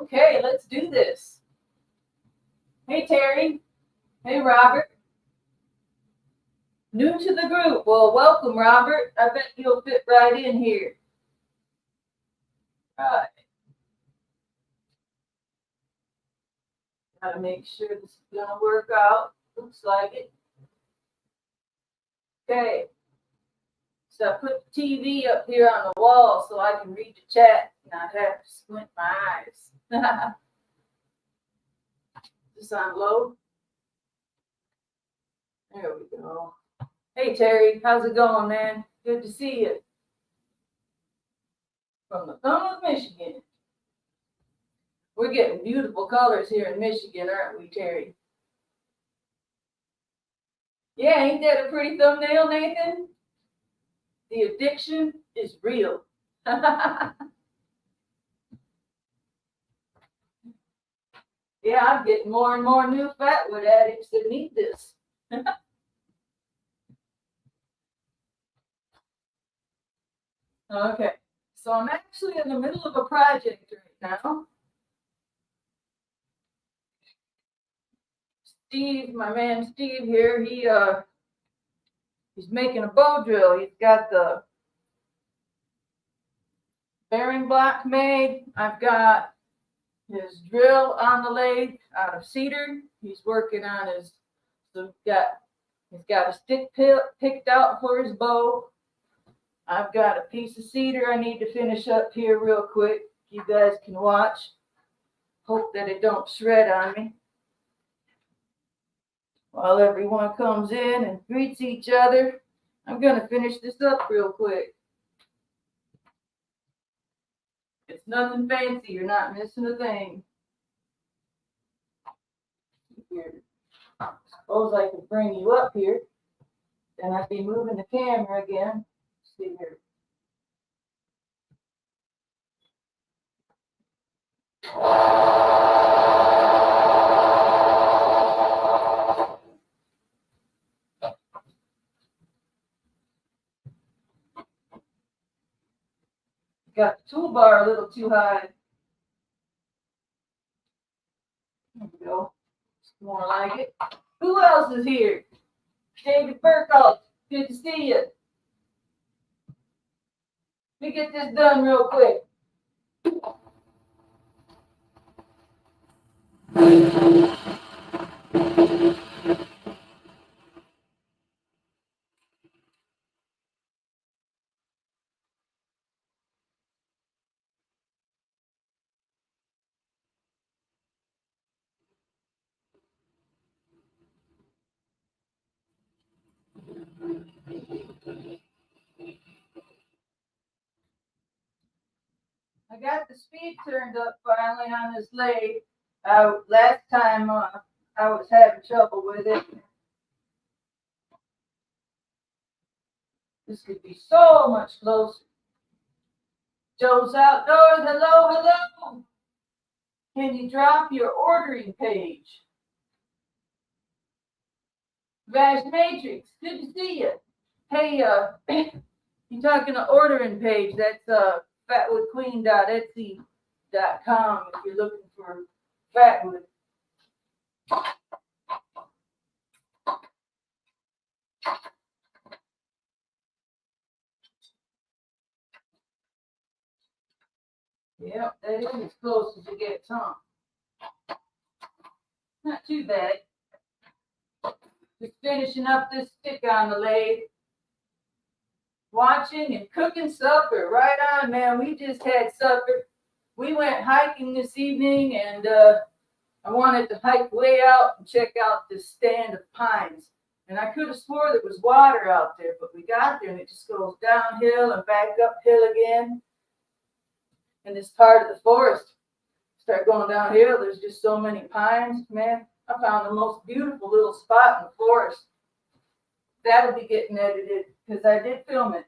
Okay, let's do this. Hey, Terry. Hey, Robert. New to the group. Well, welcome, Robert. I bet you'll fit right in here. Right. Gotta make sure this is gonna work out. Looks like it. Okay. So I put the TV up here on the wall so I can read the chat and not have to squint my eyes. This on low. There we go. Hey, Terry. How's it going, man? Good to see you. From the thumb of Michigan. We're getting beautiful colors here in Michigan, aren't we, Terry? Yeah, ain't that a pretty thumbnail, Nathan? The addiction is real. Yeah, I'm getting more and more new Fatwood addicts that need this. Okay, so I'm actually in the middle of a project right now. Steve, my man Steve here, he's making a bow drill. He's got the bearing block made. I've got his drill on the lathe out of cedar. He's working on his, so he's got a stick picked out for his bow. I've got a piece of cedar I need to finish up here real quick. You guys can watch. Hope that it don't shred on me. While everyone comes in and greets each other, I'm going to finish this up real quick. It's nothing fancy. You're not missing a thing. Here. Suppose I could bring you up here. Then I'd be moving the camera again. Let's see here. Got the toolbar a little too high. There we go. It's more like it. Who else is here? David Burkholz. Good to see you. Let me get this done real quick. I got the speed turned up finally on this lathe. Last time I was having trouble with it. This could be so much closer. Joe's Outdoors, hello, hello. Can you drop your ordering page? Vash Matrix, good to see you. Hey, you're talking to ordering page. That's fatwoodqueen.etsy.com if you're looking for Fatwood. Yep, that is as close as it gets, huh? Not too bad. Just finishing up this stick on the lathe. Watching and cooking supper. Right on, man. We just had supper. We went hiking this evening, and I wanted to hike way out and check out this stand of pines. And I could have swore there was water out there, but we got there and it just goes downhill and back uphill again. In this part of the forest, start going downhill, there's just so many pines, man. I found the most beautiful little spot in the forest. That'll be getting edited because I did film it.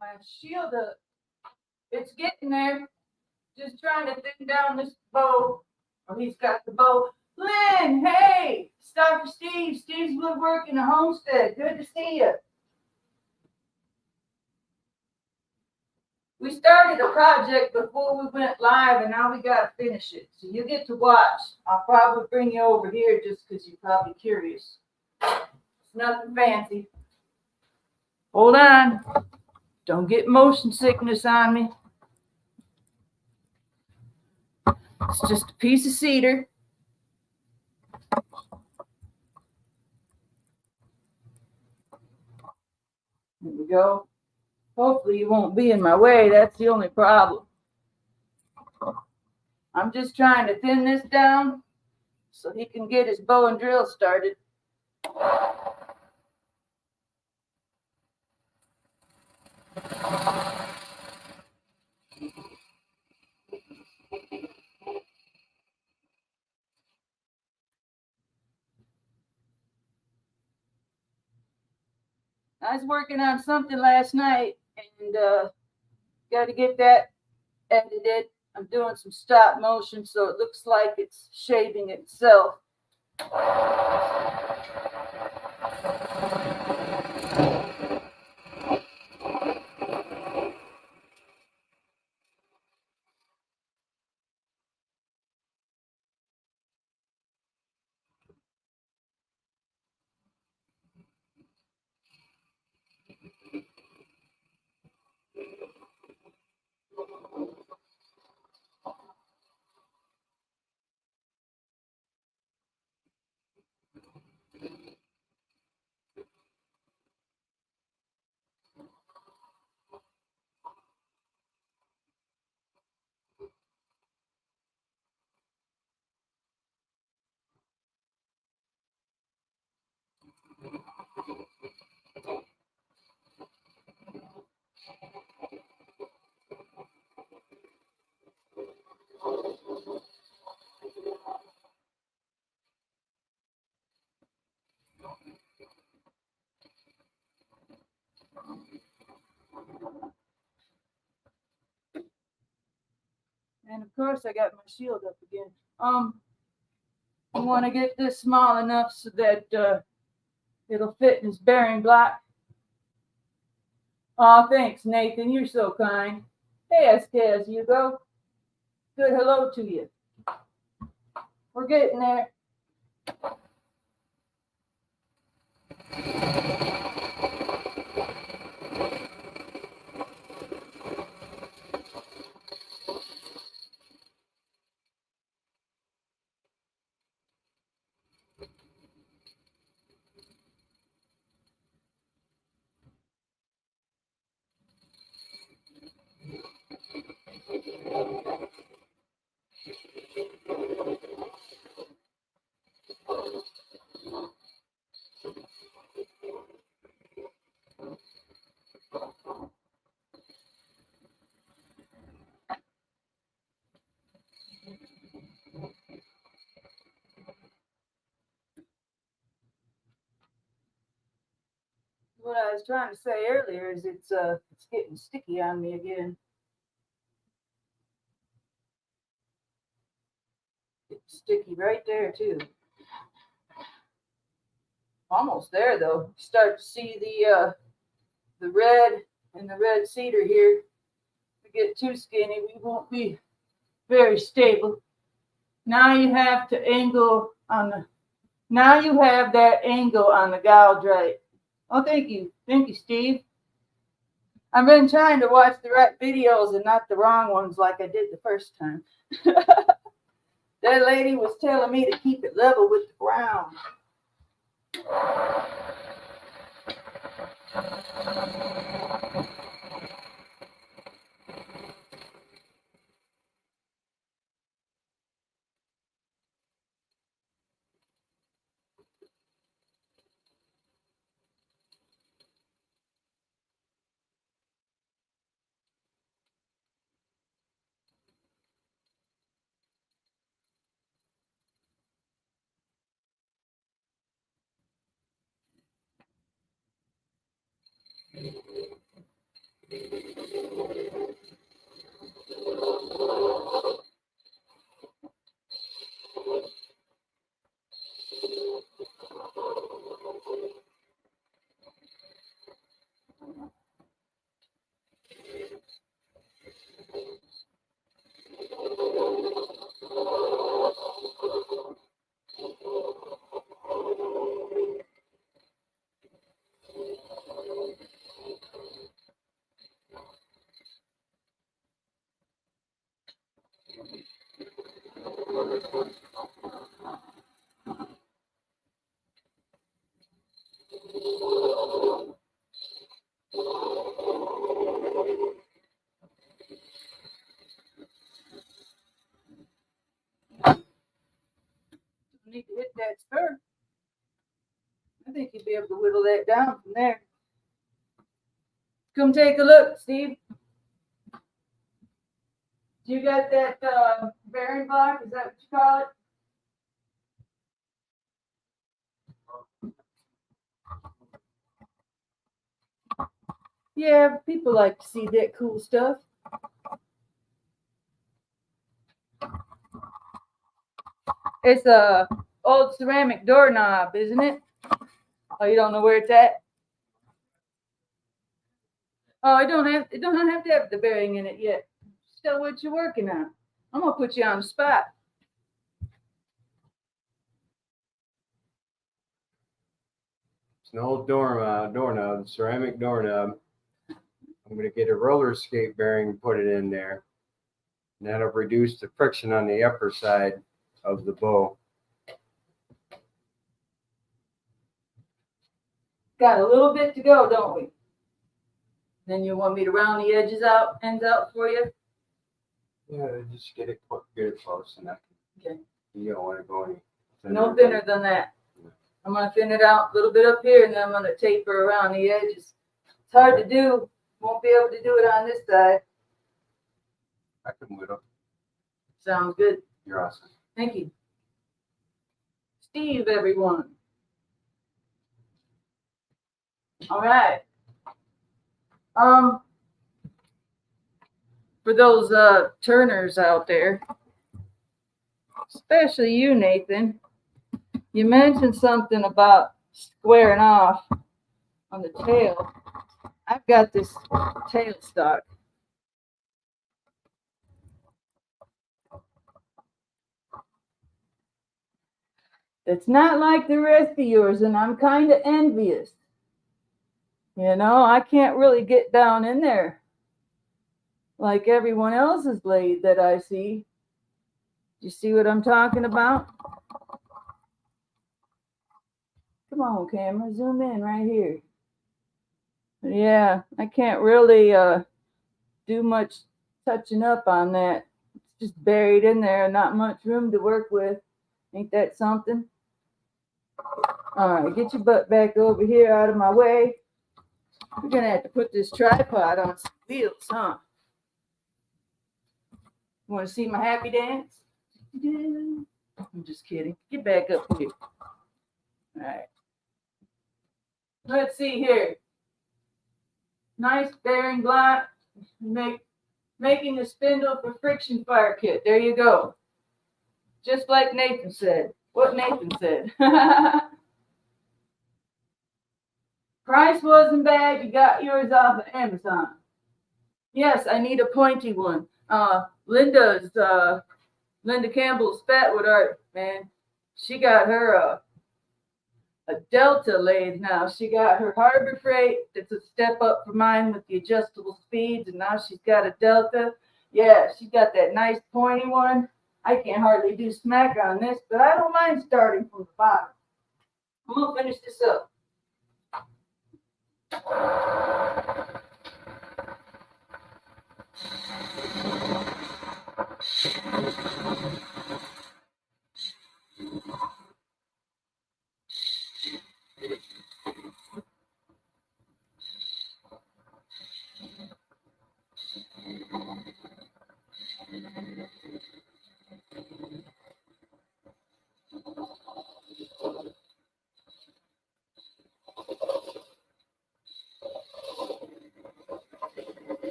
my shield up. It's getting there. Just trying to thin down this bow. Oh, he's got the bow. Lynn, hey, it's Dr. Steve. Steve's woodworking the homestead. Good to see you. We started a project before we went live, and now we got to finish it. So you get to watch. I'll probably bring you over here just because you're probably curious. It's nothing fancy. Hold on. Don't get motion sickness on me. It's just a piece of cedar. There we go. Hopefully you won't be in my way. That's the only problem. I'm just trying to thin this down so he can get his bow and drill started. I was working on something last night and got to get that edited. I'm doing some stop motion so it looks like it's shaving itself. And of course I got my shield up again. I want to get this small enough so that it'll fit in his bearing block. Oh, thanks, Nathan. You're so kind. Hey, SK, Hugo. Good hello to you. We're getting there. What I was trying to say earlier is it's getting sticky on me again. It's sticky right there too. Almost there though. Start to see the red and the red cedar here. If we get too skinny, we won't be very stable. Now you have to angle on the. Now you have that angle on the gouge right. Oh, thank you, Steve. I've been trying to watch the right videos and not the wrong ones like I did the first time. That lady was telling me to keep it level with the ground. Need to hit that spur. I think you'd be able to whittle that down from there. Come take a look, Steve. You got that bearing block? Is that what you call it? Yeah, people like to see that cool stuff. It's a old ceramic doorknob, isn't it? Oh, you don't know where it's at? Oh, it don't have to have the bearing in it yet. Still what you're working on. I'm gonna put you on the spot. It's an old doorknob, ceramic doorknob. I'm gonna get a roller skate bearing and put it in there. And that'll reduce the friction on the upper side of the bow. Got a little bit to go, don't we? Then you want me to round the ends out for you? Yeah, just get it close enough. Okay. You don't want to go any thinner. No thinner than that. I'm gonna thin it out a little bit up here, and then I'm gonna taper around the edges. It's hard to do. Won't be able to do it on this side. I can whittle. Sounds good. You're awesome. Thank you. Steve, everyone. All right. For those turners out there, especially you, Nathan, you mentioned something about squaring off on the tail. I've got this tailstock. It's not like the rest of yours, and I'm kind of envious. You know, I can't really get down in there like everyone else's blade that I see. You see what I'm talking about? Come on, camera, zoom in right here. Yeah, I can't really do much touching up on that. It's just buried in there, not much room to work with. Ain't that something? All right, get your butt back over here out of my way. We're gonna have to put this tripod on some wheels, huh? You want to see my happy dance? I'm just kidding. Get back up here. All right. Let's see here. Nice bearing block. Making a spindle for friction fire kit. There you go. Just like Nathan said. What Nathan said. Price wasn't bad. You got yours off of Amazon. Yes, I need a pointy one. Linda Campbell's Fatwood art, man. She got her a Delta lathe now. She got her Harbor Freight. It's a step up for mine with the adjustable speeds, and now she's got a Delta. Yeah, she got that nice pointy one. I can't hardly do smack on this, but I don't mind starting from the bottom. I'm gonna finish this up.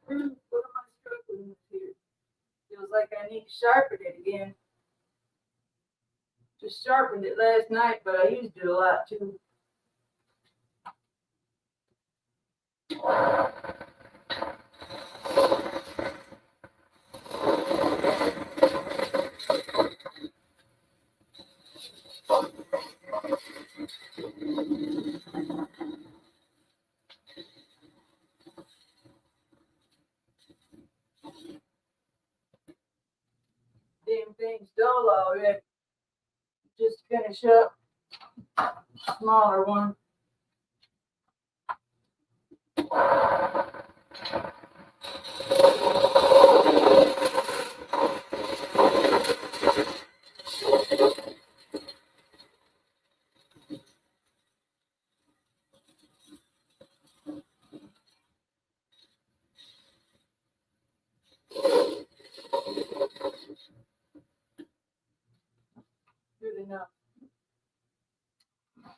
What am I struggling with here? Feels like I need to sharpen it again. Just sharpened it last night, but I used it a lot too. thing's dull already. Just finish up smaller one. Good enough.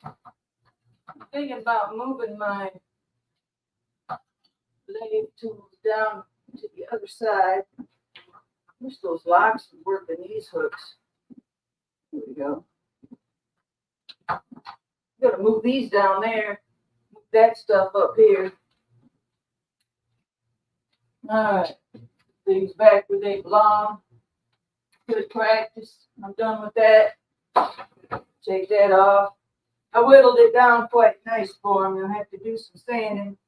I'm thinking about moving my lathe tools down to the other side. Wish those locks would work in these hooks. Here we go. Gotta move these down there. Move that stuff up here. Alright. These back where they belong. Good practice. I'm done with that. Take that off. I whittled it down quite nice for him. You'll have to do some sanding.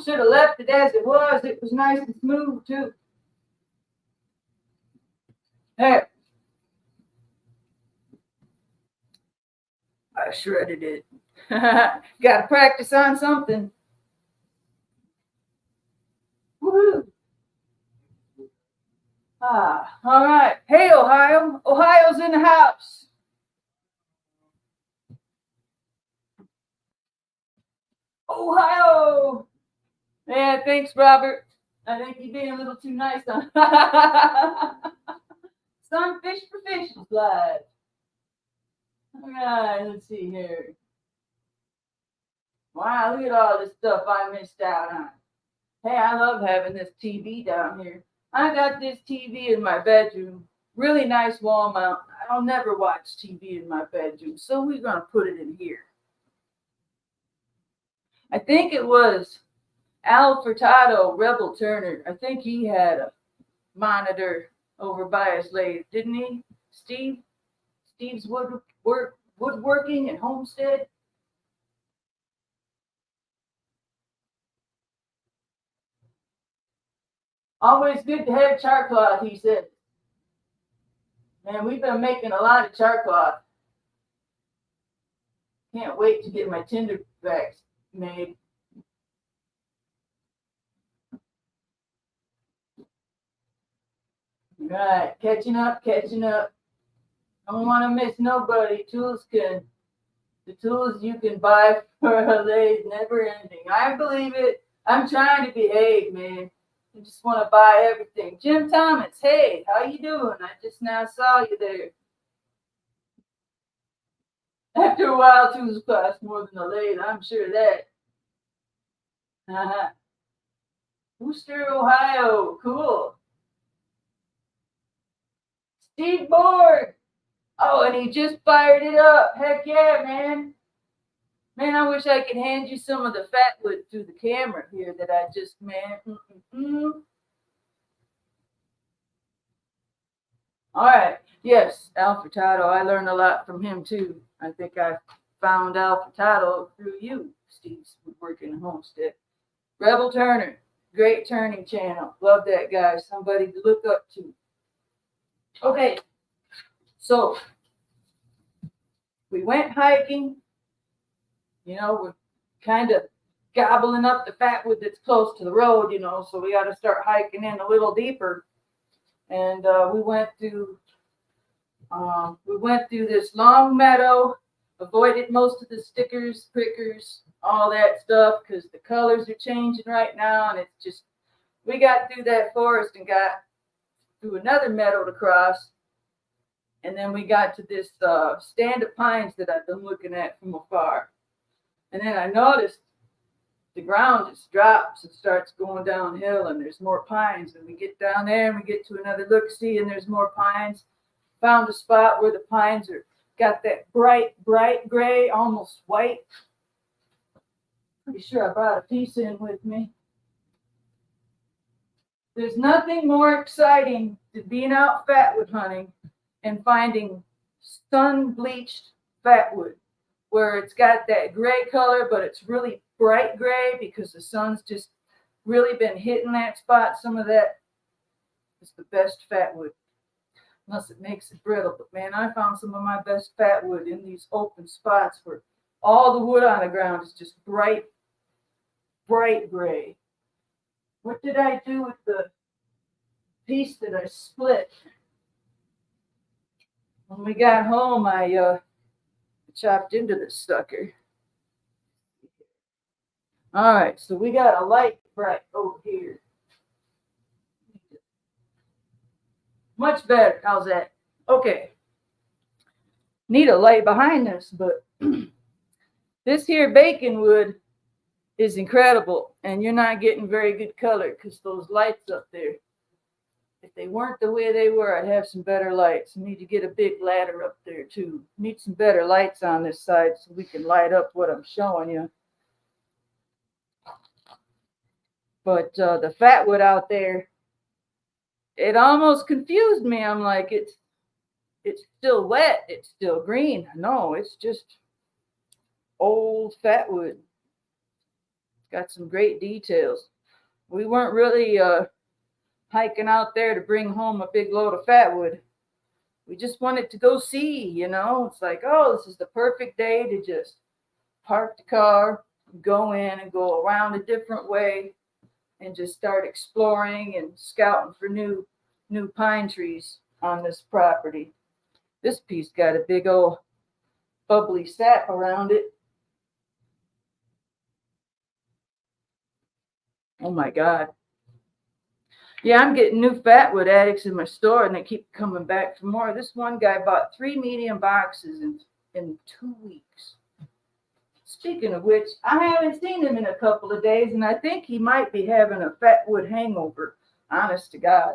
Should have left it as it was. It was nice and smooth too. There. I shredded it. Got to practice on something. Woohoo! All right. Hey, Ohio. Ohio's in the house. Ohio. Yeah, thanks, Robert. I think you're being a little too nice on. Some fish for fish is live. All right, let's see here. Wow, look at all this stuff I missed out on. Hey, I love having this TV down here. I got this TV in my bedroom. Really nice wall mount. I'll never watch TV in my bedroom, so we're going to put it in here. I think it was Al Furtado, Rebel Turner. I think he had a monitor over by his lathe, didn't he? Steve's woodworking and homestead. Always good to have char cloth, he said. Man, we've been making a lot of char cloth. Can't wait to get my tinder backs made. Right, catching up. Don't want to miss nobody. The tools you can buy for a lathe, never ending. I believe it. I'm trying to behave, man. I just want to buy everything. Jim Thomas, hey, how you doing? I just now saw you there. After a while, tools cost more than a lathe. I'm sure of that. Wooster, Ohio. Cool. Steve Borg. Oh, and he just fired it up. Heck yeah, man. Man, I wish I could hand you some of the Fatwood through the camera here that I just made. All right. Yes, Al Furtado. I learned a lot from him, too. I think I found Al Furtado through you, Steve's Woodworking Homestead. Rebel Turner. Great turning channel. Love that guy. Somebody to look up to. Okay. So, we went hiking. You know, we're kind of gobbling up the Fatwood that's close to the road, you know, so we got to start hiking in a little deeper. And we went through this long meadow, avoided most of the stickers, prickers, all that stuff, because the colors are changing right now, and it's just, we got through that forest and got through another meadow to cross. And then we got to this stand of pines that I've been looking at from afar. And then I noticed the ground just drops and starts going downhill, and there's more pines. And we get down there and we get to another look-see, and there's more pines. Found a spot where the pines are got that bright gray, almost white. Pretty sure I brought a piece in with me. There's nothing more exciting than being out Fatwood hunting and finding sun-bleached Fatwood, where it's got that gray color, but it's really bright gray because the sun's just really been hitting that spot, some of that is the best fatwood. Unless it makes it brittle. But man, I found some of my best fatwood in these open spots where all the wood on the ground is just bright, bright gray. What did I do with the piece that I split? When we got home, I chopped into this sucker. All right, so we got a light bright over here. Much better. How's that? Okay. Need a light behind this, but this here bacon wood is incredible, and you're not getting very good color because those lights up there, if they weren't the way they were, I'd have some better lights. I need to get a big ladder up there too. Need some better lights on this side so we can light up what I'm showing you. But the fatwood out there, it almost confused me. I'm like, it's still wet, it's still green. No, it's just old fatwood. Got some great details. We weren't really hiking out there to bring home a big load of fatwood. We just wanted to go see, you know. It's like, oh, this is the perfect day to just park the car, go in and go around a different way and just start exploring and scouting for new pine trees on this property. This piece got a big old bubbly sap around it. Oh my God. Yeah, I'm getting new fatwood addicts in my store and they keep coming back for more. This one guy bought 3 medium boxes in 2 weeks. Speaking of which, I haven't seen him in a couple of days and I think he might be having a fatwood hangover, honest to God.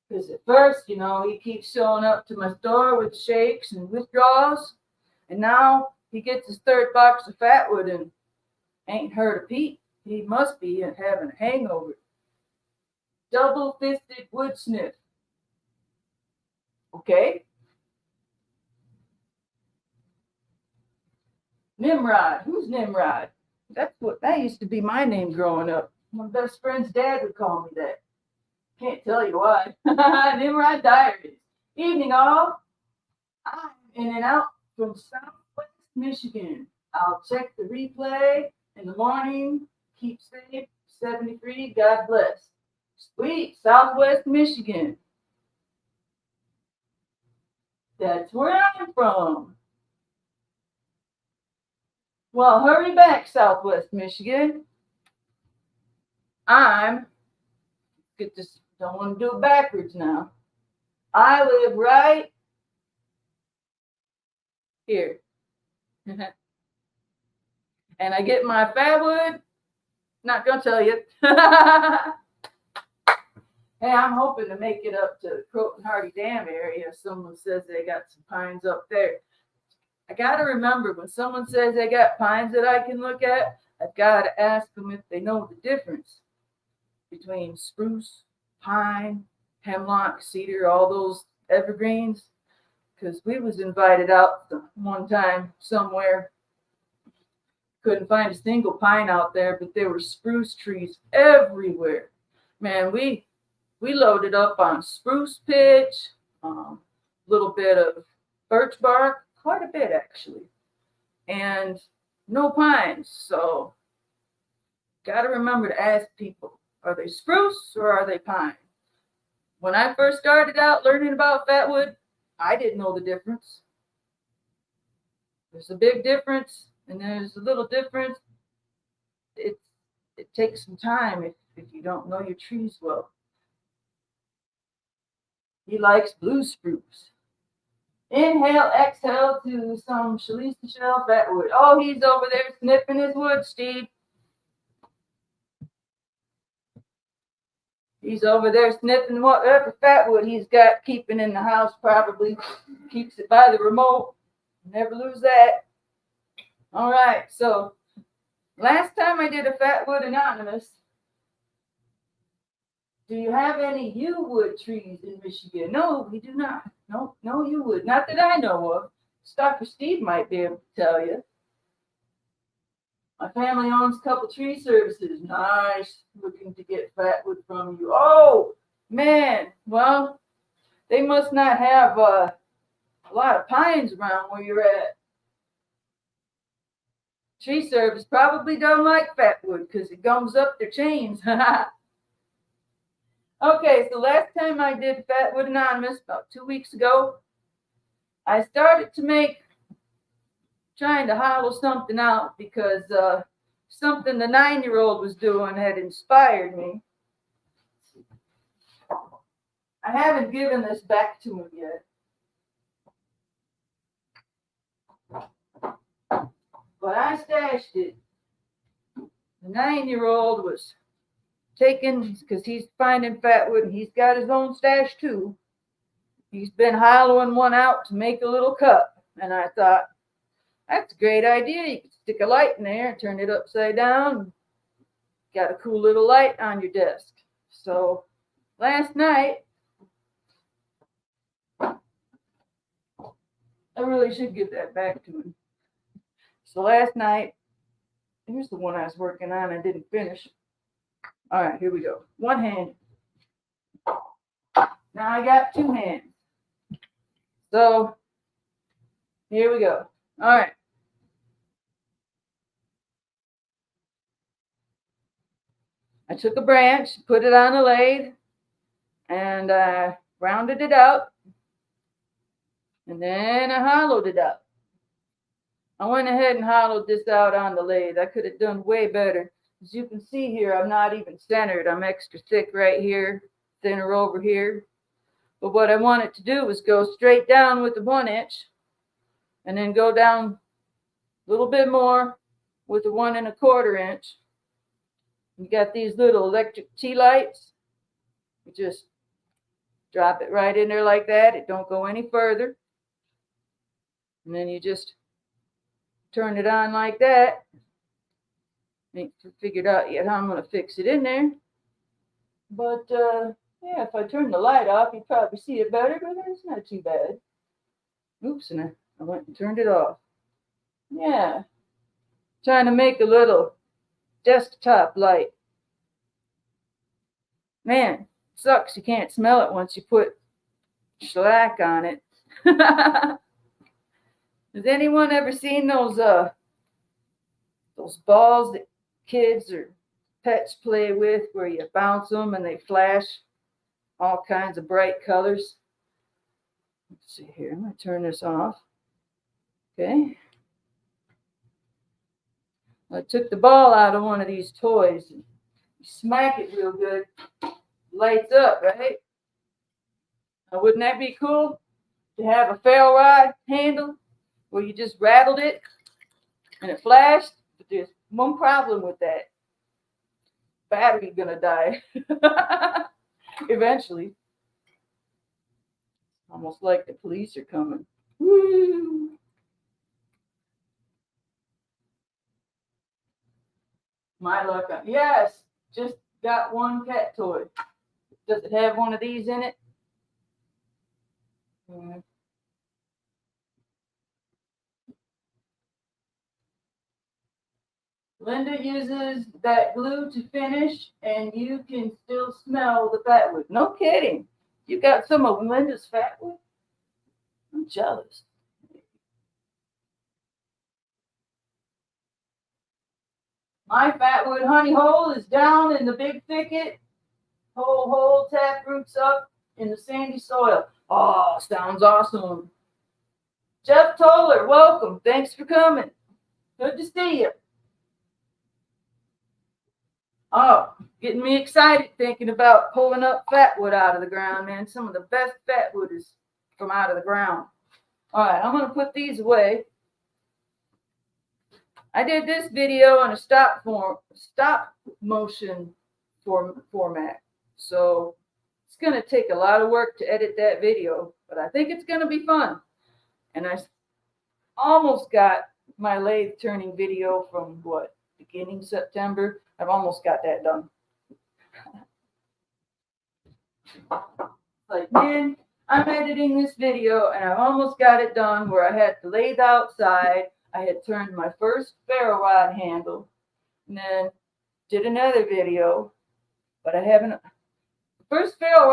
Because at first, you know, he keeps showing up to my store with shakes and withdrawals. And now he gets his 3rd box of fatwood and ain't heard a peep. He must be having a hangover. Double-fisted wood sniff. Okay. Nimrod. Who's Nimrod? That used to be my name growing up. My best friend's dad would call me that. Can't tell you why. Nimrod Diaries. Evening all. I'm in and out from Southwest Michigan. I'll check the replay in the morning. Keep safe. 73. God bless. Sweet. Southwest Michigan. That's where I'm from. Well, hurry back, Southwest Michigan. Get this, don't want to do it backwards now. I live right here. And I get my fatwood. Not going to tell you. Hey, I'm hoping to make it up to Croton Hardy Dam area. Someone says they got some pines up there. I got to remember, when someone says they got pines that I can look at, I've got to ask them if they know the difference between spruce, pine, hemlock, cedar, all those evergreens. Because we was invited out one time somewhere. Couldn't find a single pine out there, but there were spruce trees everywhere. Man, we loaded up on spruce pitch, a little bit of birch bark, quite a bit actually, and no pines. So got to remember to ask people, are they spruce or are they pine? When I first started out learning about fatwood, I didn't know the difference. There's a big difference and there's a little difference. It takes some time if you don't know your trees well. He likes blue spruce. Inhale, exhale to some Sheiliza O'Shell fatwood. Oh, he's over there sniffing his wood, Steve. He's over there sniffing whatever fatwood he's got keeping in the house, probably. Keeps it by the remote. Never lose that. All right, so last time I did a Fatwood Anonymous, do you have any yew wood trees in Michigan? No, we do not. No yew wood. Not that I know of. Dr. Steve might be able to tell you. My family owns a couple tree services. Nice. Looking to get Fatwood from you. Oh, man. Well, they must not have a lot of pines around where you're at. Tree service probably don't like Fatwood because it gums up their chains. Okay, so last time I did Fatwood Anonymous, about 2 weeks ago, I started trying to hollow something out because something the 9-year-old was doing had inspired me. I haven't given this back to him yet. But I stashed it. The 9-year-old was taking, because he's finding Fatwood and he's got his own stash too. He's been hollowing one out to make a little cup. And I thought, that's a great idea. You can stick a light in there and turn it upside down. Got a cool little light on your desk. So last night, I really should give that back to him. So last night, here's the one I was working on. I didn't finish. All right, here we go. One hand. Now I got 2 hands. So here we go. All right. I took a branch, put it on a lathe, and I rounded it out. And then I hollowed it out. I went ahead and hollowed this out on the lathe. I could have done way better. As you can see here, I'm not even centered. I'm extra thick right here, thinner over here. But what I wanted to do was go straight down with the 1 inch and then go down a little bit more with the 1 1/4 inch. You got these little electric tea lights. You just drop it right in there like that. It don't go any further. And then you just turn it on like that. I ain't figured out yet how I'm going to fix it in there. But, yeah, if I turn the light off, you'd probably see it better, but it's not too bad. Oops, and I went and turned it off. Yeah. Trying to make a little desktop light. Man, sucks you can't smell it once you put shellac on it. Has anyone ever seen those balls that kids or pets play with where you bounce them and they flash all kinds of bright colors? Let's see here. I'm going to turn this off. Okay. I took the ball out of one of these toys and you smack it real good. Lights up, right? Now, wouldn't that be cool to have a ferro rod handle where you just rattled it and it flashed? But there's one problem with that. Battery's gonna die eventually. Almost like the police are coming. Woo! My luck. Yes, just got one cat toy. Does it have one of these in it? Linda uses that glue to finish, and you can still smell the Fatwood. No kidding. You got some of Linda's Fatwood? I'm jealous. My Fatwood honey hole is down in the big thicket. Whole tap roots up in the sandy soil. Oh, sounds awesome. Jeff Toller, welcome. Thanks for coming. Good to see you. Oh, getting me excited thinking about pulling up Fatwood out of the ground, man. Some of the best Fatwood is from out of the ground. All right, I'm going to put these away. I did this video on a stop motion format. So it's going to take a lot of work to edit that video, but I think it's going to be fun. And I almost got my lathe turning video from beginning September. I've almost got that done. Like, man, I'm editing this video and I've almost got it done where I had the lathe outside. I had turned my first ferro rod handle, and then did another video, but I haven't. The first ferro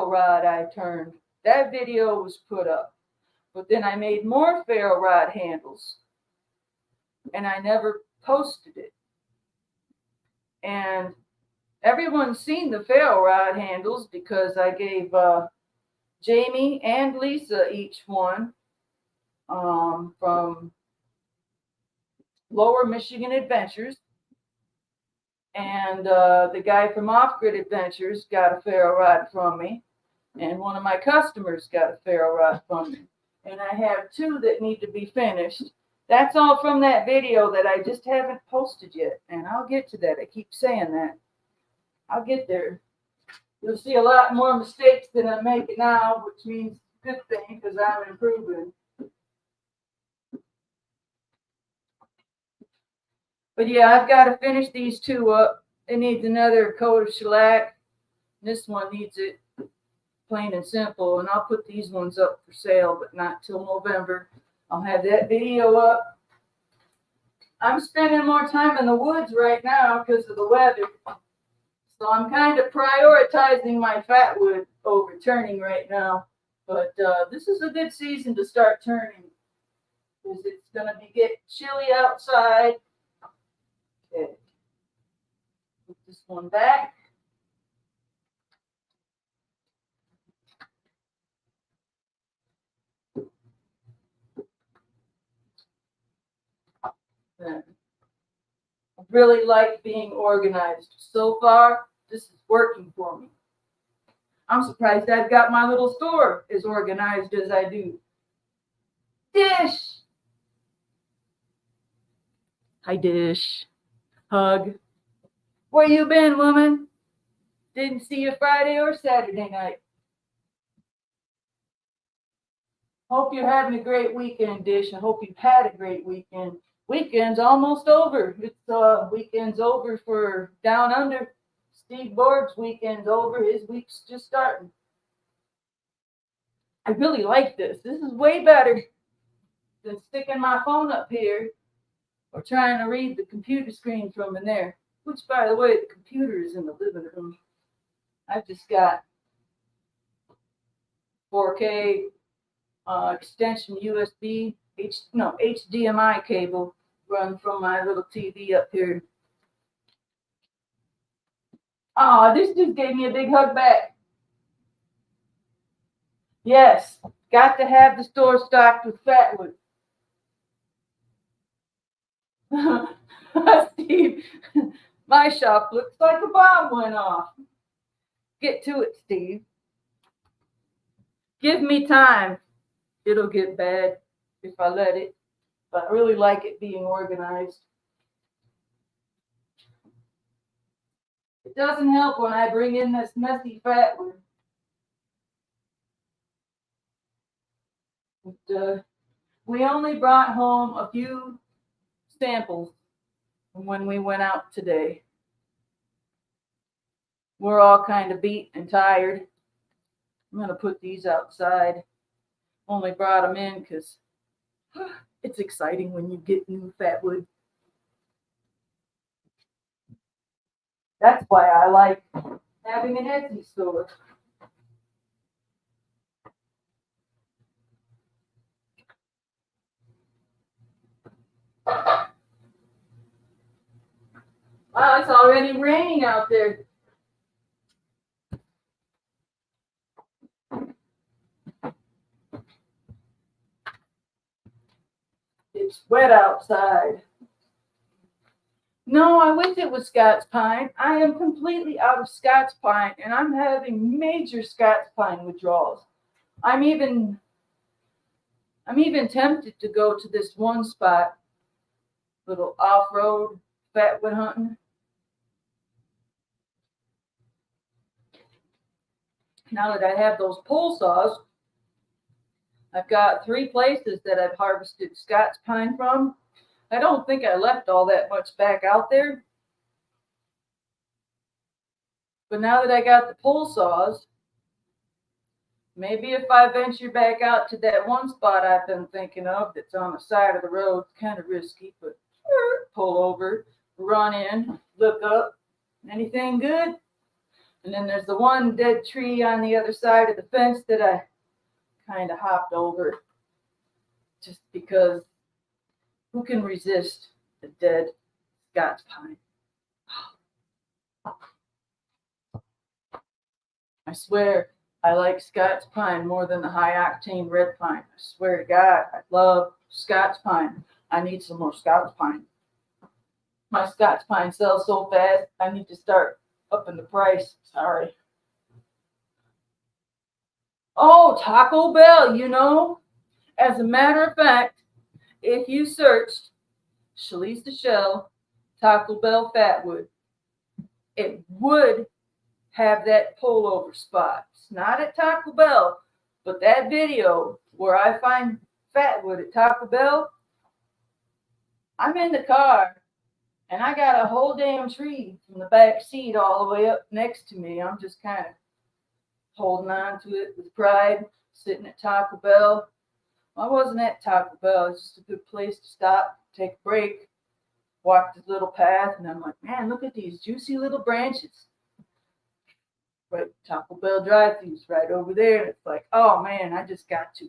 rod I turned, that video was put up. But then I made more ferro rod handles, and I never posted it. And everyone's seen the ferro rod handles because I gave Jamie and Lisa each one from Lower Michigan Adventures. And the guy from Off Grid Adventures got a ferro rod from me. And one of my customers got a ferro rod from me. And I have two that need to be finished. That's all from that video that I just haven't posted yet. And I'll get to that. I keep saying that. I'll get there. You'll see a lot more mistakes than I'm making now, which means a good thing because I'm improving. But yeah, I've got to finish these two up. It needs another coat of shellac. This one needs it plain and simple. And I'll put these ones up for sale, but not till November. I'll have that video up. I'm spending more time in the woods right now because of the weather. So I'm kind of prioritizing my fatwood over turning right now. But this is a good season to start turning because it's going to be getting chilly outside. Okay. Put this one back. Then I really like being organized. So far, this is working for me. I'm surprised I've got my little store as organized as I do. Dish. Hi, Dish. Hug. Where you been, woman? Didn't see you Friday or Saturday night. Hope you're having a great weekend, Dish. I hope you've had a great weekend. Weekend's almost over. It's weekend's over for Down Under. Steve Borg's weekend's over. His week's just starting. I really like this. This is way better than sticking my phone up here or trying to read the computer screen from in there. Which, by the way, the computer is in the living room. I've just got 4K extension USB, HDMI cable run from my little TV up here. Oh, this just gave me a big hug back. Yes, got to have the store stocked with Fatwood. Steve, my shop looks like a bomb went off. Get to it, Steve. Give me time. It'll get bad if I let it, but I really like it being organized. It doesn't help when I bring in this messy fatwood. But, we only brought home a few samples when we went out today. We're all kind of beat and tired. I'm going to put these outside. Only brought them in because it's exciting when you get new fatwood. That's why I like having an Etsy store. Wow, it's already raining out there. It's wet outside. No, I wish it was Scots pine. I am completely out of Scots pine, and I'm having major Scots pine withdrawals. I'm even tempted to go to this one spot, little off-road fatwood hunting. Now that I have those pole saws, I've got 3 places that I've harvested Scots pine from. I don't think I left all that much back out there. But now that I got the pole saws, Maybe if I venture back out to that one spot I've been thinking of that's on the side of the road, it's kind of risky, but pull over, run in, look up, anything good? And then there's the one dead tree on the other side of the fence that I kind of hopped over just because who can resist a dead Scots pine? I swear I like Scots pine more than the high octane red pine. I swear to God, I love Scots pine. I need some more Scots pine. My Scots pine sells so fast, I need to start upping the price. Sorry. Oh, Taco Bell, you know. As a matter of fact, if you searched Sheiliza O'Shell Taco Bell Fatwood, it would have that pullover spot. It's not at Taco Bell, but that video where I find Fatwood at Taco Bell, I'm in the car and I got a whole damn tree from the back seat all the way up next to me. I'm just kind of holding on to it with pride, sitting at Taco Bell. I wasn't at Taco Bell. It's just a good place to stop, take a break, walk this little path, and I'm like, man, look at these juicy little branches. Right, Taco Bell drive-thrus right over there. And it's like, oh man, I just got to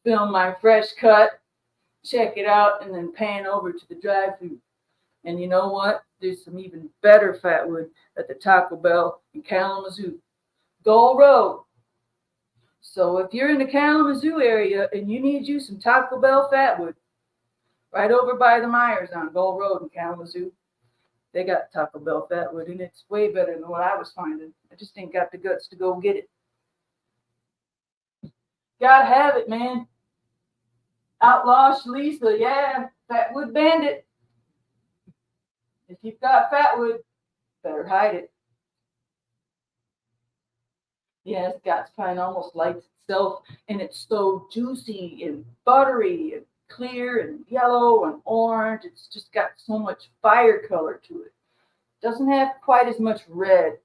film my fresh cut, check it out, and then pan over to the drive-thru. And you know what? There's some even better Fatwood at the Taco Bell in Kalamazoo. Gold Road. So if you're in the Kalamazoo area and you need you some Taco Bell Fatwood, right over by the Myers on Gold Road in Kalamazoo, they got Taco Bell Fatwood, and it's way better than what I was finding. I just ain't got the guts to go get it. Gotta have it, man. Outlaw Shlisa, yeah, Fatwood bandit. If you've got Fatwood, better hide it. Yeah, Scots pine almost lights itself, and it's so juicy and buttery and clear and yellow and orange. It's just got so much fire color to it. Doesn't have quite as much red,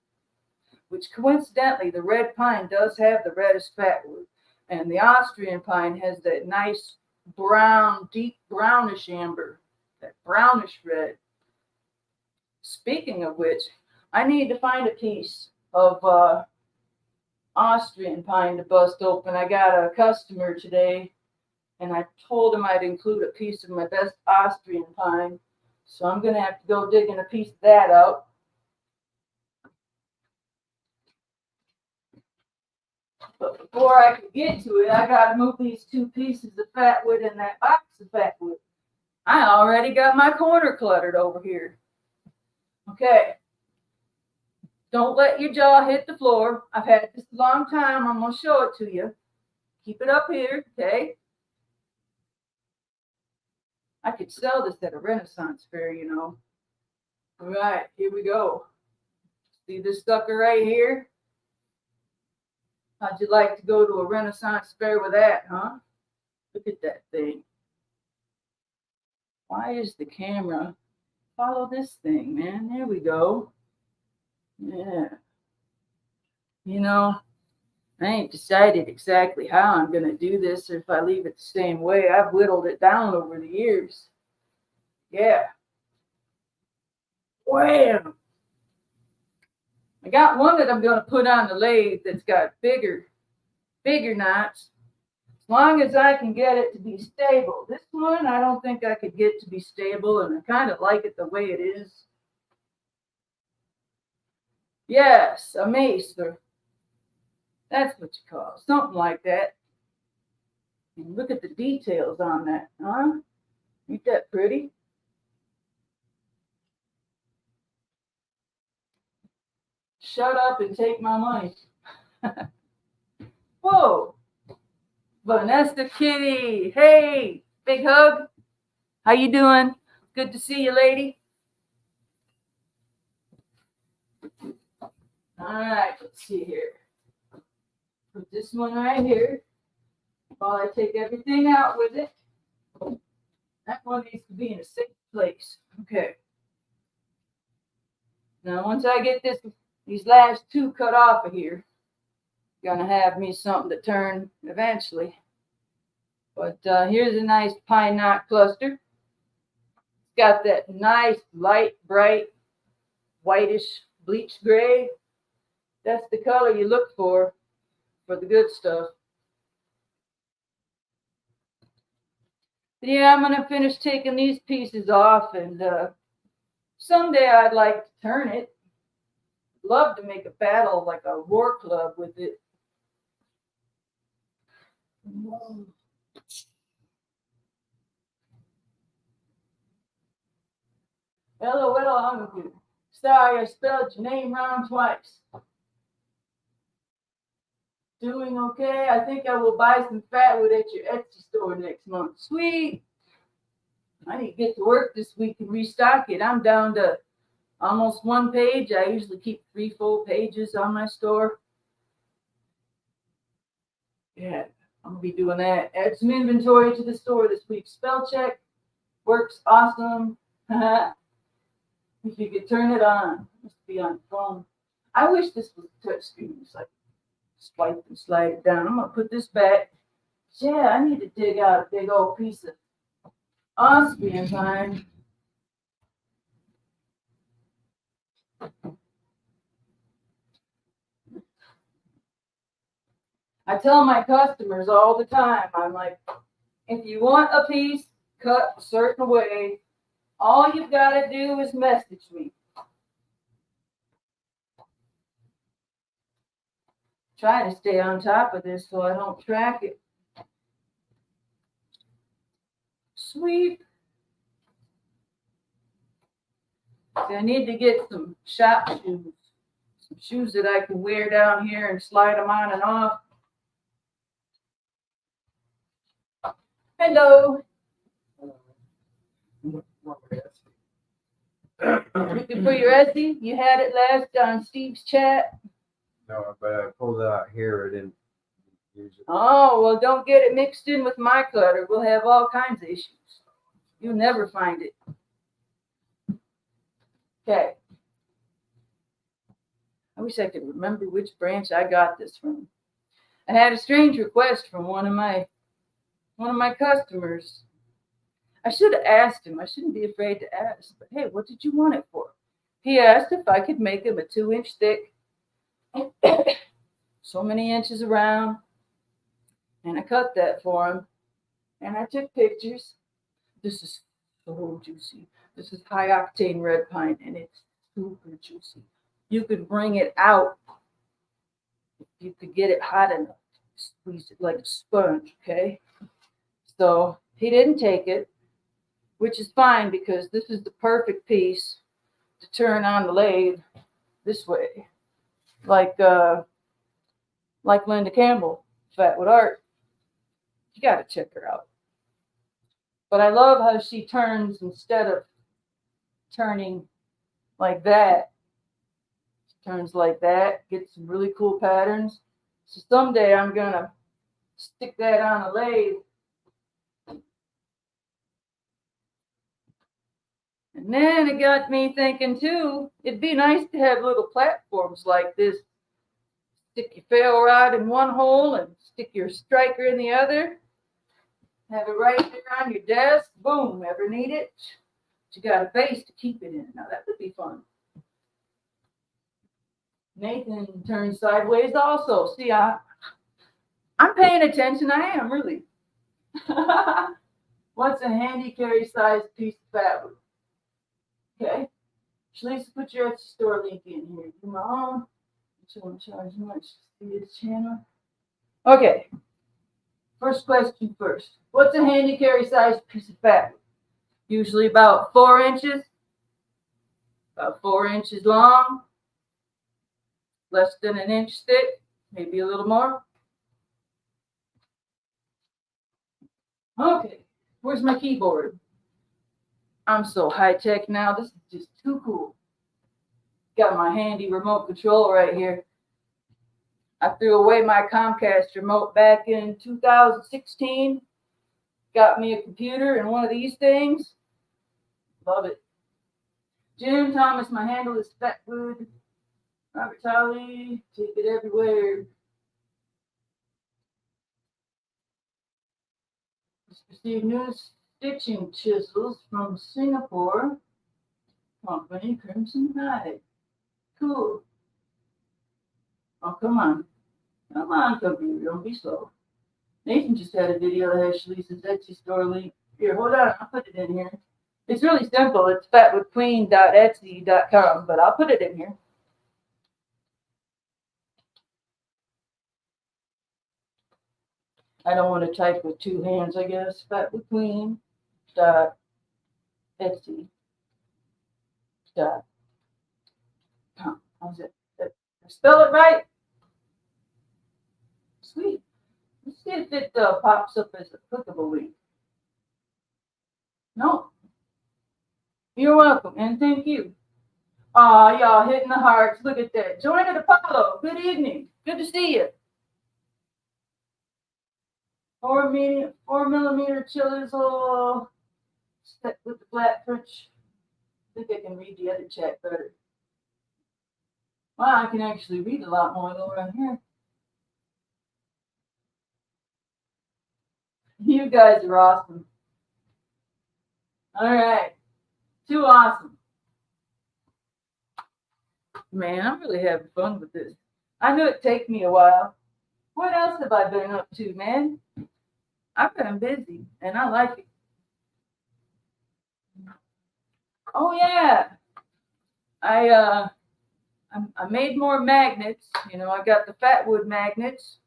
which coincidentally, the red pine does have the reddest Fatwood, and the Austrian pine has that nice brown, deep brownish amber, that brownish red. Speaking of which, I need to find a piece of Austrian pine to bust open. I got a customer today, and I told him I'd include a piece of my best Austrian pine. So I'm going to have to go digging a piece of that out. But before I could get to it, I got to move these two pieces of Fatwood in that box of Fatwood. I already got my corner cluttered over here. Okay. Don't let your jaw hit the floor. I've had this a long time. I'm going to show it to you. Keep it up here, okay? I could sell this at a Renaissance fair, you know. All right, here we go. See this sucker right here? How'd you like to go to a Renaissance fair with that, huh? Look at that thing. Why is the camera? Follow this thing, man. There we go. Yeah. You know, I ain't decided exactly how I'm going to do this or if I leave it the same way. I've whittled it down over the years. Yeah. Wham! I got one that I'm going to put on the lathe that's got bigger knots. As long as I can get it to be stable. This one, I don't think I could get to be stable, and I kind of like it the way it is. Yes, a macer. That's what you call it. Something like that. And look at the details on that, huh? Ain't that pretty? Shut up and take my money. Whoa. Vanessa Kitty. Hey, big hug. How you doing? Good to see you, lady. All right, let's see here. Put this one right here while I take everything out with it. That one needs to be in a safe place. Okay. Now, once I get these last two cut off of here, gonna have me something to turn eventually. But here's a nice pine knot cluster. It's got that nice light, bright, whitish bleached gray. That's the color you look for the good stuff. But yeah, I'm gonna finish taking these pieces off, and someday I'd like to turn it. Love to make a battle, like a war club with it. LOL, I'm good. Sorry, I spelled your name wrong twice. Doing okay. I think I will buy some Fatwood at your Etsy store next month. Sweet. I need to get to work this week and restock it. I'm down to almost one page. I usually keep 3 full pages on my store. Yeah, I'm gonna be doing that. Add some inventory to the store this week. Spell check works awesome. If you could turn it on, it must be on the phone. I wish this was a touch screen. It's like swipe and slide it down. I'm gonna put this back. Yeah, I need to dig out a big old piece of Austrian pine. I tell my customers all the time, I'm like, if you want a piece cut a certain way, all you've got to do is message me. Try to stay on top of this so I don't track it. Sweep. See, I need to get some shop shoes. Some shoes that I can wear down here and slide them on and off. Hello. Looking for your Etsy? You had it last on Steve's chat. No, but I pulled it out here. I didn't use it. Oh, well, don't get it mixed in with my clutter. We'll have all kinds of issues. You'll never find it. Okay. I wish I could remember which branch I got this from. I had a strange request from one of my customers. I should have asked him. I shouldn't be afraid to ask. But hey, what did you want it for? He asked if I could make him a 2-inch thick, so many inches around, and I cut that for him. And I took pictures. This is so juicy. This is high octane red pine, and it's super juicy. You could bring it out if you could get it hot enough. Squeeze it like a sponge, okay? So he didn't take it, which is fine because this is the perfect piece to turn on the lathe this way, like Linda Campbell, Fatwood Art. You got to check her out. But I love how she turns instead of turning like that. She turns like that, gets some really cool patterns. So someday I'm going to stick that on a lathe. And then it got me thinking too, it'd be nice to have little platforms like this. Stick your fail rod in one hole and stick your striker in the other. Have it right there on your desk. Boom, ever need it? But you got a base to keep it in. Now that would be fun. Nathan turns sideways also. See, I'm paying attention. I am, really. What's a handy carry sized piece of Fatwood? Okay. Shlisa, put your Etsy store link in here. Do my own. I won't charge much to see this channel. Okay. First question first. What's a handy carry sized piece of Fatwood? Usually about 4 inches. About 4 inches long. Less than 1 inch thick. Maybe a little more. Okay. Where's my keyboard? I'm so high tech now. This is just too cool. Got my handy remote control right here. I threw away my Comcast remote back in 2016. Got me a computer and one of these things. Love it. Jim Thomas, my handle is Fatwood. Robert Talley, take it everywhere. Received new stitching chisels from Singapore company Crimson Tide. Cool. Oh, come on. Come on, computer. Don't be slow. Nathan just had a video that has Shiliza's Etsy store link. Here, hold on. I'll put it in here. It's really simple. It's fatwoodqueen.etsy.com, but I'll put it in here. I don't want to type with two hands, I guess. Fatwoodqueen.etsy.com. How's it? Did I spell it right? Sweet. Let's see if it pops up as a clickable link. No. You're welcome, and thank you. Aw, y'all hitting the hearts. Look at that. Join at Apollo. Good evening. Good to see you. 4mm chisel. Step with the flat French. I think I can read the other chat better. Wow, I can actually read a lot more though around here. You guys are awesome. All right. Too awesome. Man, I'm really having fun with this. I knew it'd take me a while. What else have I been up to, man? I've been busy, and I like it. Oh, yeah. I made more magnets. You know, I got the Fatwood magnets.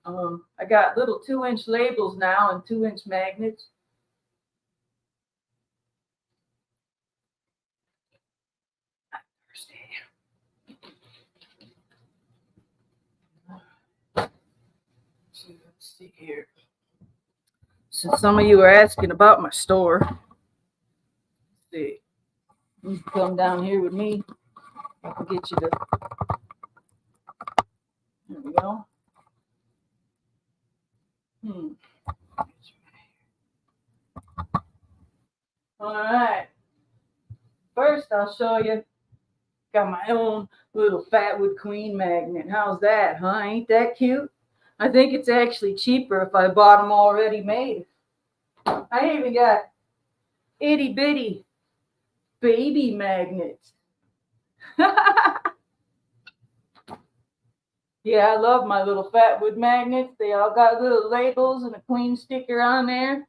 I got little 2-inch labels now and 2-inch magnets. I'm thirsty. Let's see here. So some of you are asking about my store. Let's see. You can come down here with me. I can get you to. There we go. All right. First, I'll show you. Got my own little Fatwood Queen magnet. How's that, huh? Ain't that cute? I think it's actually cheaper if I bought them already made. I even got itty bitty baby magnets. Yeah, I love my little Fatwood magnets. They all got little labels and a queen sticker on there.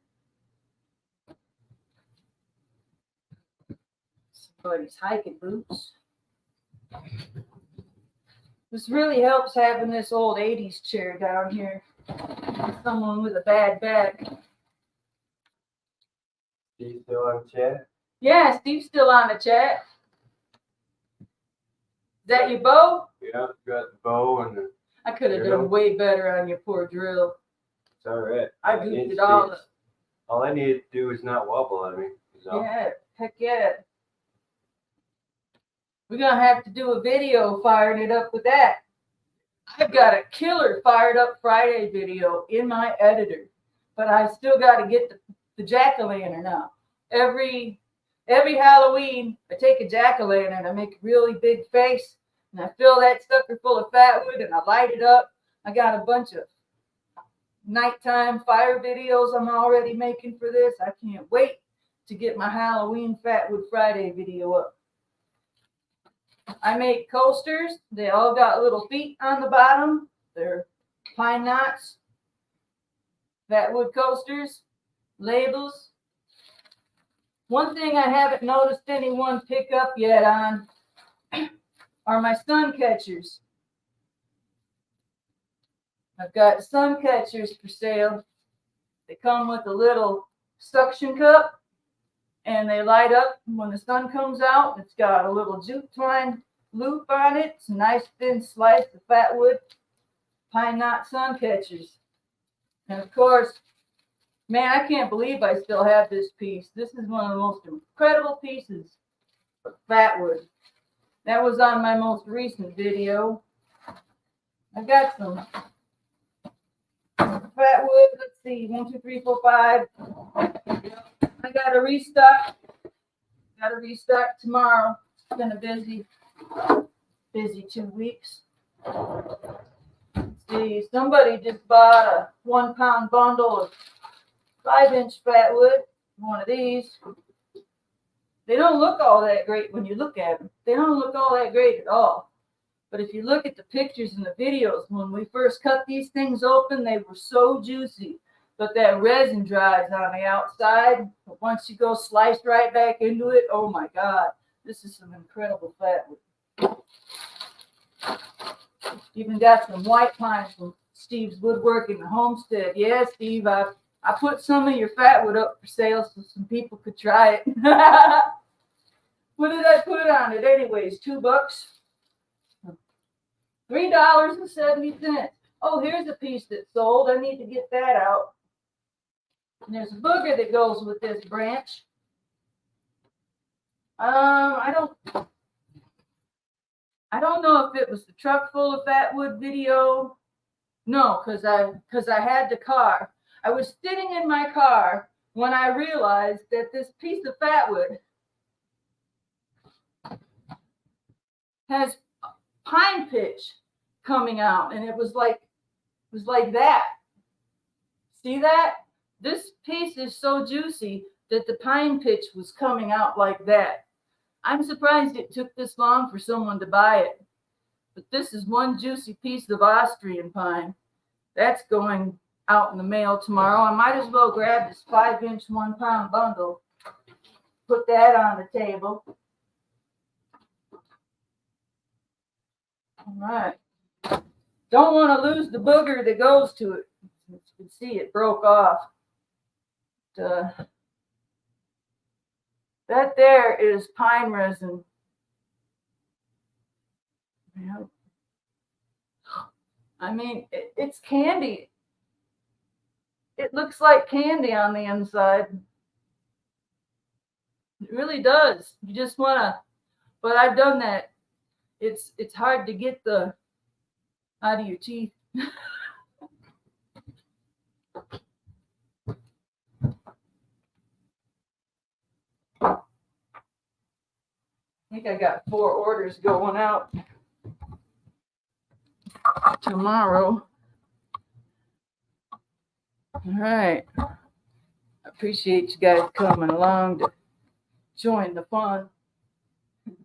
Somebody's hiking boots. This really helps having this old 80s chair down here. Someone with a bad back. Steve still on chat? Yeah, Steve's still on the chat. Is that your bow? Yeah, got the bow and the. I could have done way better on your poor drill. It's all right. I goofed it all up. All I needed to do is not wobble at me. So. Yeah, heck yeah. We're going to have to do a video firing it up with that. I've got a killer Fired Up Friday video in my editor, but I still got to get the jack-o'-lantern out. Every Halloween, I take a jack-o'-lantern, I make a really big face, and I fill that sucker full of Fatwood, and I light it up. I got a bunch of nighttime fire videos I'm already making for this. I can't wait to get my Halloween Fatwood Friday video up. I make coasters. They all got little feet on the bottom. They're pine knots, Fatwood coasters, labels. One thing I haven't noticed anyone pick up yet on are my sun catchers. I've got sun catchers for sale. They come with a little suction cup. And they light up when the sun comes out. It's got a little jute twine loop on it. It's a nice thin slice of Fatwood pine knot sun catchers. And of course, man, I can't believe I still have this piece. This is one of the most incredible pieces of Fatwood. That was on my most recent video. I got some Fatwood. Let's see, 1, 2, 3, 4, 5. I got to restock. Got to restock tomorrow. It's been a busy 2 weeks. Let's see, somebody just bought a 1-pound bundle of 5-inch Fatwood, one of these. They don't look all that great when you look at them. They don't look all that great at all. But if you look at the pictures and the videos, when we first cut these things open, they were so juicy. But that resin dries on the outside. But once you go sliced right back into it, oh my God, this is some incredible Fatwood. Even got some white pine from Steve's Woodworking, the homestead. Yeah, Steve, I put some of your Fatwood up for sale so some people could try it. What did I put on it anyways? $2? $3.70. Oh, here's a piece that sold. I need to get that out. And there's a booger that goes with this branch. I don't know if it was the truck full of Fatwood video. No, because I had the car. I was sitting in my car when I realized that this piece of Fatwood has pine pitch coming out, and it was like that. See that? This piece is so juicy that the pine pitch was coming out like that. I'm surprised it took this long for someone to buy it. But this is one juicy piece of Austrian pine. That's going out in the mail tomorrow. I might as well grab this 5-inch 1-pound bundle. Put that on the table. All right. Don't want to lose the booger that goes to it. As you can see, it broke off. That there is pine resin. Yeah. I mean, it's candy. It looks like candy on the inside. It really does. You just want to, but I've done that. It's hard to get the out of your teeth. I think I got 4 orders going out tomorrow. All right. I appreciate you guys coming along to join the fun. Let's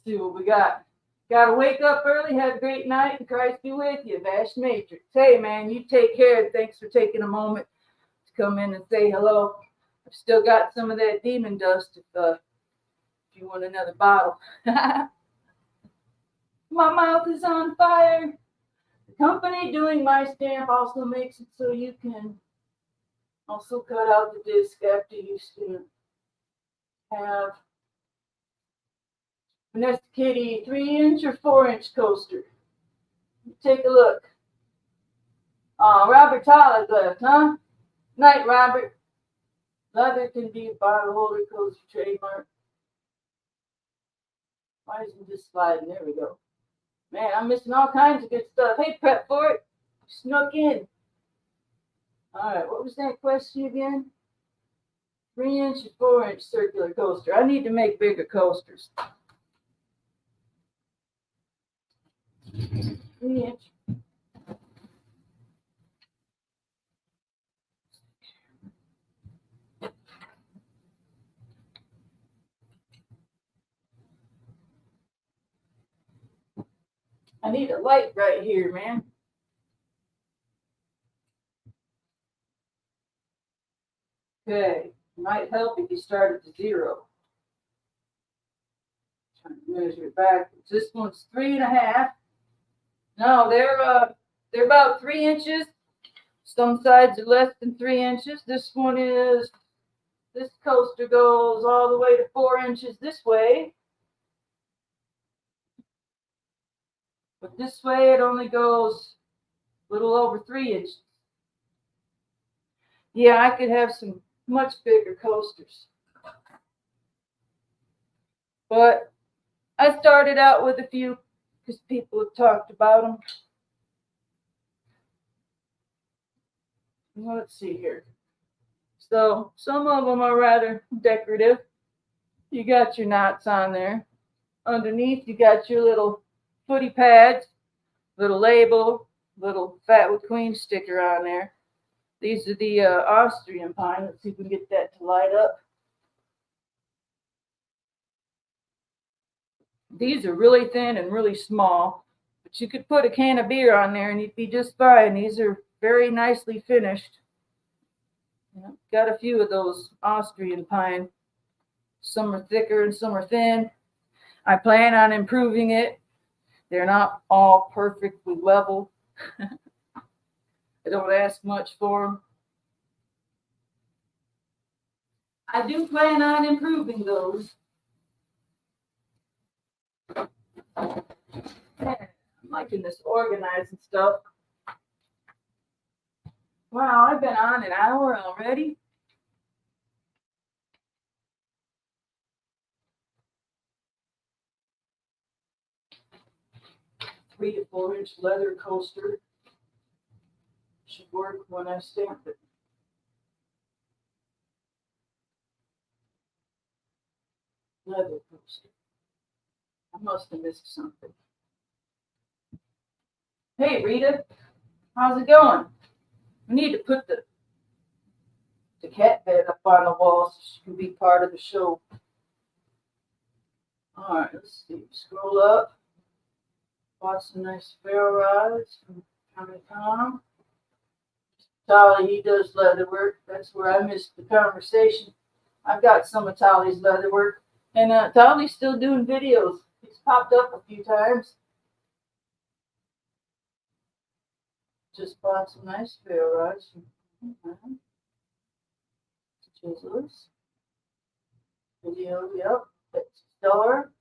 see what we got. Got to wake up early, have a great night, and Christ be with you. Vash Matrix. Hey, man, you take care. Thanks for taking a moment to come in and say hello. I've still got some of that demon dust if you want another bottle. My mouth is on fire. The company doing my stamp also makes it so you can also cut out the disc after you stamp. Have Vanessa Kitty 3-inch or 4-inch coaster. Take a look. Robert Tyler left, huh? Night, Robert. Leather can be a bottle holder, coaster trademark. Why isn't this sliding? There we go. Man, I'm missing all kinds of good stuff. Hey, prep for it. Snuck in. All right, what was that question again? 3-inch or 4-inch circular coaster. I need to make bigger coasters. 3-inch. I need a light right here, man. Okay, might help if you start at the 0. Trying to measure it backwards. This one's 3.5. No, they're about 3 inches. Some sides are less than 3 inches. This one is. This coaster goes all the way to 4 inches this way. But this way it only goes a little over 3 inches. Yeah, I could have some much bigger coasters. But I started out with a few because people have talked about them. Let's see here. So some of them are rather decorative. You got your knots on there. Underneath you got your little footy pads, little label, little Fatwood Queen sticker on there. These are the Austrian pine. Let's see if we can get that to light up. These are really thin and really small, but you could put a can of beer on there and you'd be just fine. These are very nicely finished. Got a few of those Austrian pine. Some are thicker and some are thin. I plan on improving it. They're not all perfectly level. I don't ask much for them. I do plan on improving those. I'm liking this organizing stuff. Wow, I've been on an hour already. 3 to 4 inch leather coaster. Should work when I stamp it. Leather coaster. I must have missed something. Hey Rita, how's it going? We need to put the cat bed up on the wall so she can be part of the show. All right, let's see. Scroll up. Bought some nice ferro rods from Tom. Tolly, he does leather work. That's where I missed the conversation. I've got some of Tolly's leather work. And Tolly's still doing videos. He's popped up a few times. Just bought some nice ferro rods from Chisels. Video, yep. That's Star.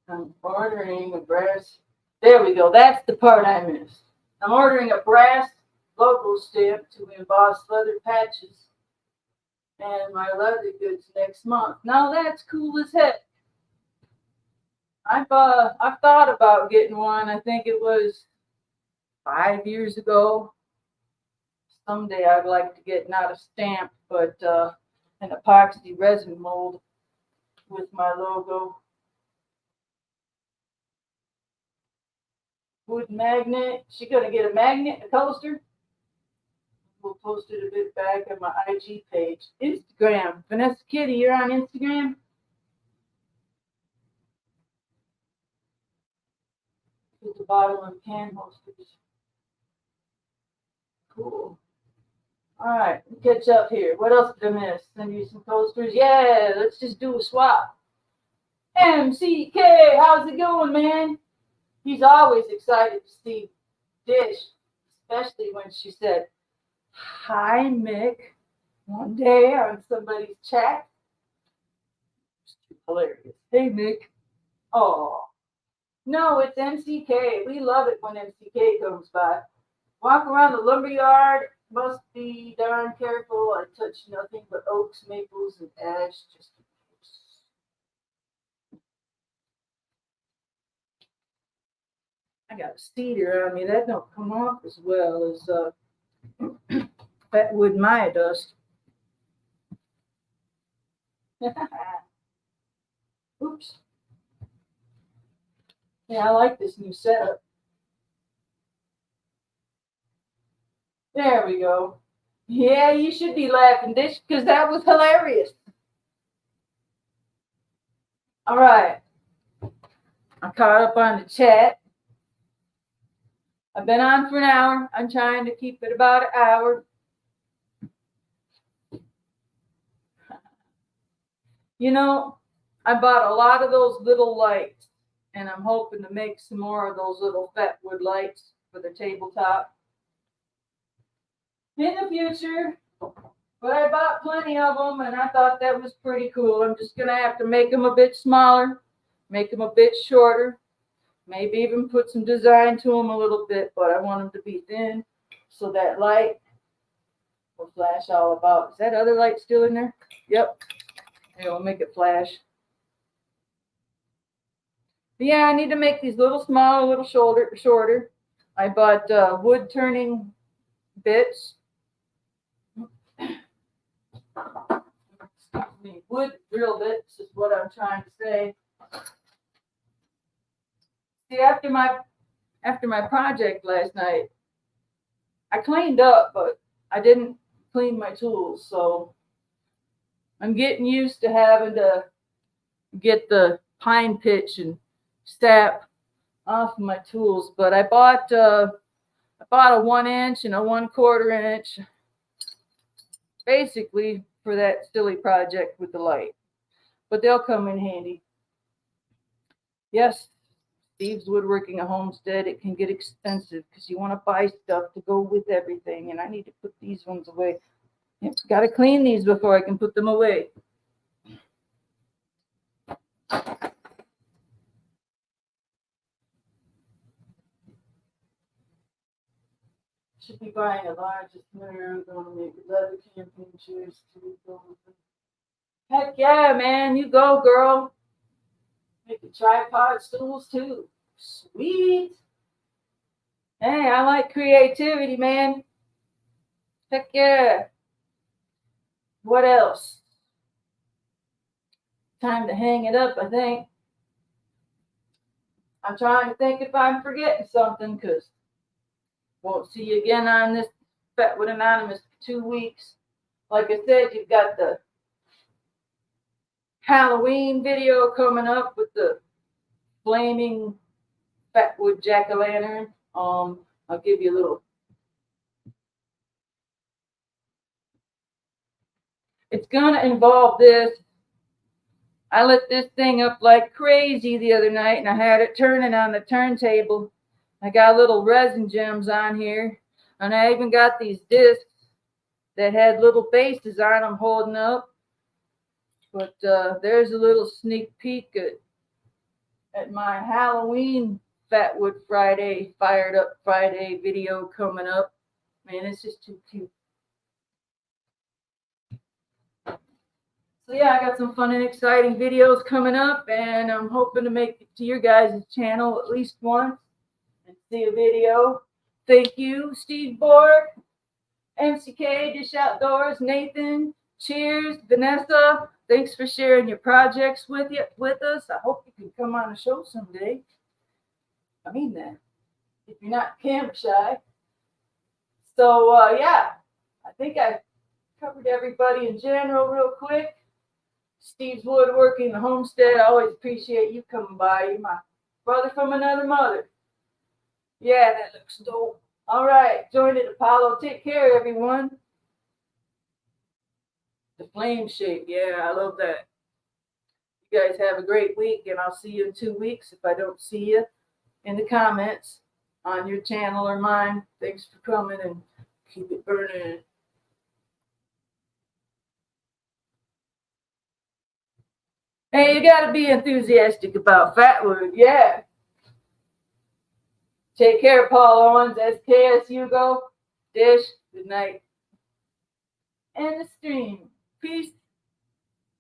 I'm ordering a brass. There we go. That's the part I missed. I'm ordering a brass logo stamp to emboss leather patches and my leather goods next month. Now that's cool as heck. I've thought about getting one. I think it was 5 years ago. Someday I'd like to get not a stamp, but an epoxy resin mold with my logo. Wood magnet. She gonna get a magnet, a coaster. We'll post it a bit back on my IG page. Instagram. Vanessa Kitty, you're on Instagram? Put the bottle and can holsters. Cool. All right, catch up here. What else did I miss? Send you some coasters. Yeah, let's just do a swap. MCK, how's it going, man? He's always excited to see Dish, especially when she said, "Hi, Mick," one day on somebody's chat. Hilarious. Hey, Mick. Oh, no, it's MCK. We love it when MCK comes by. Walk around the lumberyard. Must be darn careful. I touch nothing but oaks, maples, and ash just in case. I got a cedar on me. That don't come off as well as Fatwood Maya dust. Oops. Yeah, I like this new setup. There we go. Yeah, you should be laughing, Dish, because that was hilarious. All right. I caught up on the chat. I've been on for an hour. I'm trying to keep it about an hour. You know, I bought a lot of those little lights, and I'm hoping to make some more of those little Fatwood lights for the tabletop in the future. But I bought plenty of them, and I thought that was pretty cool. I'm just going to have to make them a bit smaller, make them a bit shorter, maybe even put some design to them a little bit, but I want them to be thin so that light will flash all about. Is that other light still in there? Yep. Here, we'll make it flash. But yeah, I need to make these little small, a little shorter. I bought wood turning bits. Excuse me, wood drill bits is what I'm trying to say. See, after after my project last night, I cleaned up, but I didn't clean my tools. So I'm getting used to having to get the pine pitch and sap off of my tools. But I bought a 1 inch and a 1/4 inch, basically for that silly project with the light. But they'll come in handy. Yes, Steve's woodworking a homestead. It can get expensive because you want to buy stuff to go with everything. And I need to put these ones away. Got to clean these before I can put them away. Should be buying a large mirror. I'm going to make leather camping chairs too. Heck yeah, man. You go, girl. Make the tripod stools too. Sweet. Hey, I like creativity, man. Heck yeah. What else? Time to hang it up, I think. I'm trying to think if I'm forgetting something, because won't see you again on this Fatwood Anonymous for 2 weeks. Like I said, you've got the Halloween video coming up with the flaming Fatwood jack-o'-lantern. I'll give you a little. It's gonna involve this. I lit this thing up like crazy the other night, and I had it turning on the turntable. I got little resin gems on here, and I even got these discs that had little bases on them holding up. But there's a little sneak peek at my Halloween Fatwood Friday, Fired Up Friday video coming up. Man, it's just too cute. So yeah, I got some fun and exciting videos coming up, and I'm hoping to make it to your guys' channel at least once and see a video. Thank you, Steve Borg, MCK, Dish Outdoors, Nathan, cheers, Vanessa. Thanks for sharing your projects with us. I hope you can come on a show someday. I mean that, if you're not camera shy. So yeah, I think I covered everybody in general real quick. Steve's Woodworking, the homestead. I always appreciate you coming by. You're my brother from another mother. Yeah, that looks dope. All right, join it, Apollo. Take care, everyone. The flame shape. Yeah, I love that. You guys have a great week, and I'll see you in 2 weeks if I don't see you in the comments on your channel or mine. Thanks for coming, and keep it burning. Hey, you got to be enthusiastic about Fatwood. Yeah. Take care, Paul Owens. SKS Hugo. Dish. Good night. And the stream. Peace.